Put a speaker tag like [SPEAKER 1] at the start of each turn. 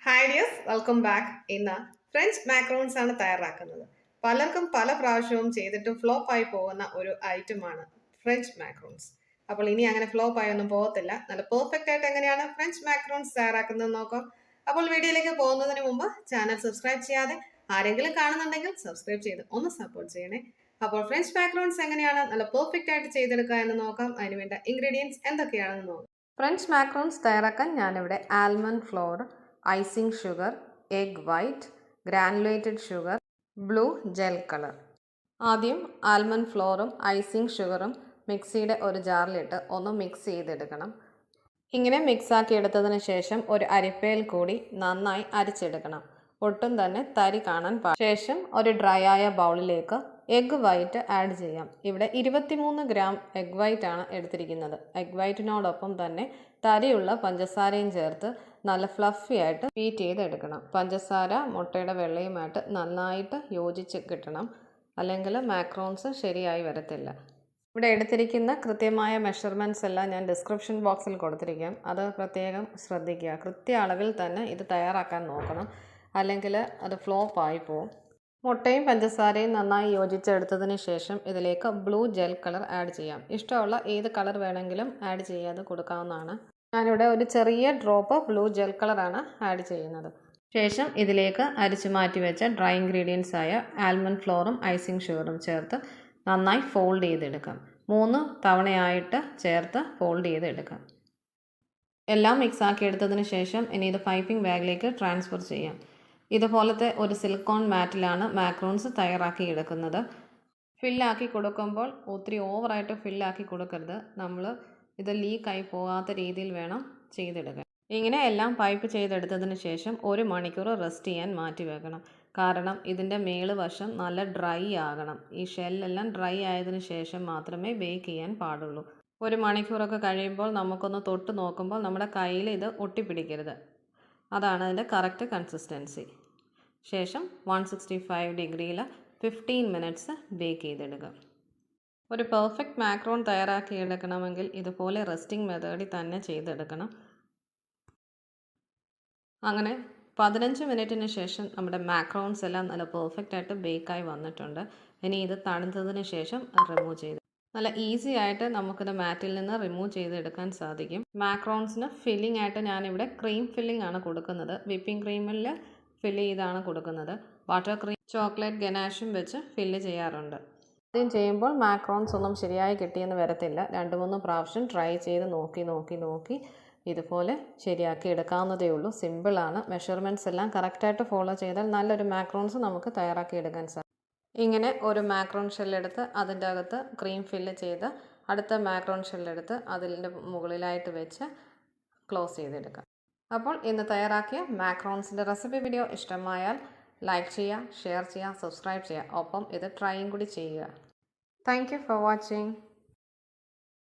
[SPEAKER 1] Hi dears, welcome back. ഇന്ന് French macarons ആണ് തയ്യാറാക്കുന്നത്. പലർക്കും പല പ്രാവശ്യവും ചെയ്തിട്ട് ഫ്ലോപ്പ് ആയി പോകുന്ന ഒരു ഐറ്റമാണ് ഫ്രഞ്ച് മാക്രോൺസ്. അപ്പോൾ ഇനി അങ്ങനെ ഫ്ലോപ്പ് ആയി ഒന്നും പോകത്തില്ല. നല്ല പെർഫെക്റ്റ് ആയിട്ട് എങ്ങനെയാണ് ഫ്രഞ്ച് മാക്രോൺസ് തയ്യാറാക്കുന്നത് നോക്കാം. അപ്പോൾ വീഡിയോയിലേക്ക് പോകുന്നതിന് മുമ്പ് ചാനൽ സബ്സ്ക്രൈബ് ചെയ്യാതെ ആരെങ്കിലും കാണുന്നുണ്ടെങ്കിൽ സബ്സ്ക്രൈബ് ചെയ്ത് ഒന്ന് സപ്പോർട്ട് ചെയ്യണേ. അപ്പോൾ ഫ്രഞ്ച് മാക്രോൺസ് എങ്ങനെയാണ് നല്ല പെർഫെക്റ്റ് ആയിട്ട് ചെയ്തെടുക്കുക എന്ന് നോക്കാം. അതിനുവേണ്ട ഇൻഗ്രീഡിയൻസ് എന്തൊക്കെയാണെന്ന് നോക്കാം. ഫ്രഞ്ച് മാക്രോൺസ് തയ്യാറാക്കാൻ ഞാനിവിടെ almond floor, icing sugar, egg white, granulated sugar, blue gel colour. ആദ്യം ആൽമണ്ട് ഫ്ലോറും ഐസിങ് ഷുഗറും മിക്സിയുടെ ഒരു ജാറിലിട്ട് ഒന്ന് മിക്സ് ചെയ്തെടുക്കണം. ഇങ്ങനെ മിക്സാക്കി എടുത്തതിന് ശേഷം ഒരു അരിപ്പയിൽ കൂടി നന്നായി അരിച്ചെടുക്കണം. ഒട്ടും തന്നെ തരി കാണാൻ ശേഷം ഒരു ഡ്രൈ ആയ ബൗളിലേക്ക് എഗ് വൈറ്റ് ആഡ് ചെയ്യാം. ഇവിടെ 23 ഗ്രാം എഗ് വൈറ്റ് ആണ് എടുത്തിരിക്കുന്നത്. എഗ് വൈറ്റിനോടൊപ്പം തന്നെ തരിയുള്ള പഞ്ചസാരയും ചേർത്ത് നല്ല ഫ്ലഫി ആയിട്ട് ബീറ്റ് ചെയ്തെടുക്കണം. പഞ്ചസാര മുട്ടയുടെ വെള്ളയുമായിട്ട് നന്നായിട്ട് യോജിച്ച് കിട്ടണം, അല്ലെങ്കിൽ മാക്രോൺസ് ശരിയായി വരത്തില്ല. ഇവിടെ എടുത്തിരിക്കുന്ന കൃത്യമായ മെഷർമെൻറ്റ്സ് എല്ലാം ഞാൻ ഡിസ്ക്രിപ്ഷൻ ബോക്സിൽ കൊടുത്തിരിക്കാം. അത് പ്രത്യേകം ശ്രദ്ധിക്കുക. കൃത്യ അളവിൽ തന്നെ ഇത് തയ്യാറാക്കാൻ നോക്കണം, അല്ലെങ്കിൽ അത് ഫ്ലോപ്പ് ആയി പോവും. മുട്ടയും പഞ്ചസാരയും നന്നായി യോജിച്ചെടുത്തതിന് ശേഷം ഇതിലേക്ക് ബ്ലൂ ജെൽ കളർ ആഡ് ചെയ്യാം. ഇഷ്ടമുള്ള ഏത് കളർ വേണമെങ്കിലും ആഡ് ചെയ്യാതെ കൊടുക്കാവുന്നതാണ്. ഞാനിവിടെ ഒരു ചെറിയ ഡ്രോപ്പ് ബ്ലൂ ജെൽ കളറാണ് ആഡ് ചെയ്യുന്നത്. ശേഷം ഇതിലേക്ക് അരിച്ചു മാറ്റി വെച്ച ഡ്രൈ ഇൻഗ്രീഡിയൻസ് ആയ ആൽമണ്ട് ഫ്ലോറും ഐസിങ് ഷുഗറും ചേർത്ത് നന്നായി ഫോൾഡ് ചെയ്തെടുക്കാം. 3 തവണയായിട്ട് ചേർത്ത് ഫോൾഡ് ചെയ്തെടുക്കാം. എല്ലാം മിക്സ് ആക്കി എടുത്തതിന് ശേഷം ഇനി ഇത് പൈപ്പിംഗ് ബാഗിലേക്ക് ട്രാൻസ്ഫർ ചെയ്യാം. ഇതുപോലത്തെ ഒരു സിലിക്കോൺ മാറ്റിലാണ് മാക്രോൺസ് തയ്യാറാക്കി എടുക്കുന്നത്. ഫില്ലാക്കി കൊടുക്കുമ്പോൾ ഒത്തിരി ഓവറായിട്ട് ഫില്ലാക്കി കൊടുക്കരുത്. നമ്മൾ ഇത് ലീക്കായി പോകാത്ത രീതിയിൽ വേണം ചെയ്തെടുക്കാൻ. ഇങ്ങനെ എല്ലാം പൈപ്പ് ചെയ്തെടുത്തതിന് ശേഷം 1 മണിക്കൂർ റെസ്റ്റ് ചെയ്യാൻ മാറ്റി വെക്കണം. കാരണം ഇതിൻ്റെ മേളുവശം നല്ല ഡ്രൈ ആകണം. ഈ ഷെല്ലെല്ലാം ഡ്രൈ ആയതിനു ശേഷം മാത്രമേ ബേക്ക് ചെയ്യാൻ പാടുള്ളൂ. 1 മണിക്കൂറൊക്കെ കഴിയുമ്പോൾ നമുക്കൊന്ന് തൊട്ട് നോക്കുമ്പോൾ നമ്മുടെ കയ്യിൽ ഇത് ഒട്ടിപ്പിടിക്കരുത്. അതാണ് അതിൻ്റെ കറക്റ്റ് കൺസിസ്റ്റൻസി. ശേഷം 165 ഡിഗ്രിയിൽ 15 മിനിറ്റ്സ് ബേക്ക് ചെയ്തെടുക്കുക. ഒരു പെർഫെക്റ്റ് മാക്രോൺ തയ്യാറാക്കി എടുക്കണമെങ്കിൽ ഇതുപോലെ റെസ്റ്റിംഗ് മെത്തേഡിൽ തന്നെ ചെയ്തെടുക്കണം. അങ്ങനെ 15 മിനിറ്റിന് ശേഷം നമ്മുടെ മാക്രോൺസ് എല്ലാം നല്ല പെർഫെക്റ്റ് ആയിട്ട് ബേക്കായി വന്നിട്ടുണ്ട്. ഇനി ഇത് തണുത്തതിന് ശേഷം റിമൂവ് ചെയ്ത് നല്ല ഈസി ആയിട്ട് നമുക്കിത് മാറ്റിൽ നിന്ന് റിമൂവ് ചെയ്തെടുക്കാൻ സാധിക്കും. മാക്രോൺസിന് ഫില്ലിംഗ് ആയിട്ട് ഞാനിവിടെ ക്രീം ഫില്ലിംഗ് ആണ് കൊടുക്കുന്നത്. വിപ്പിംഗ് ക്രീമിൽ ഫില്ല് ചെയ്താണ് കൊടുക്കുന്നത്. ബട്ടർ ക്രീം, ചോക്ലേറ്റ് ഗനാഷും വെച്ച് ഫില്ല് ചെയ്യാറുണ്ട്. ആദ്യം ചെയ്യുമ്പോൾ മാക്രോൺസ് ഒന്നും ശരിയായി കിട്ടിയെന്ന് വരത്തില്ല. 2-3 പ്രാവശ്യം ട്രൈ ചെയ്ത് നോക്കി ഇതുപോലെ ശരിയാക്കി എടുക്കാവുന്നതേ ഉള്ളൂ. സിമ്പിളാണ്. മെഷർമെൻറ്റ്സ് എല്ലാം കറക്റ്റായിട്ട് ഫോളോ ചെയ്താൽ നല്ലൊരു മാക്രോൺസ് നമുക്ക് തയ്യാറാക്കി എടുക്കാൻ സാധിക്കും. ഇങ്ങനെ ഒരു മാക്രോൺ ഷെല്ലെടുത്ത് അതിൻ്റെ അകത്ത് ക്രീം ഫില്ല് ചെയ്ത് അടുത്ത മാക്രോൺ ഷെല്ലെടുത്ത് അതിൻ്റെ മുകളിലായിട്ട് വെച്ച് ക്ലോസ് ചെയ്തെടുക്കാം. അപ്പോൾ ഇന്ന് തയ്യാറാക്കിയ മാക്രോൺസിൻ്റെ റെസിപ്പി വീഡിയോ ഇഷ്ടമായാൽ ലൈക്ക് ചെയ്യുക, ഷെയർ ചെയ്യുക, സബ്സ്ക്രൈബ് ചെയ്യുക. ഒപ്പം ഇത് ട്രൈയും കൂടി ചെയ്യുക. Thank you for watching.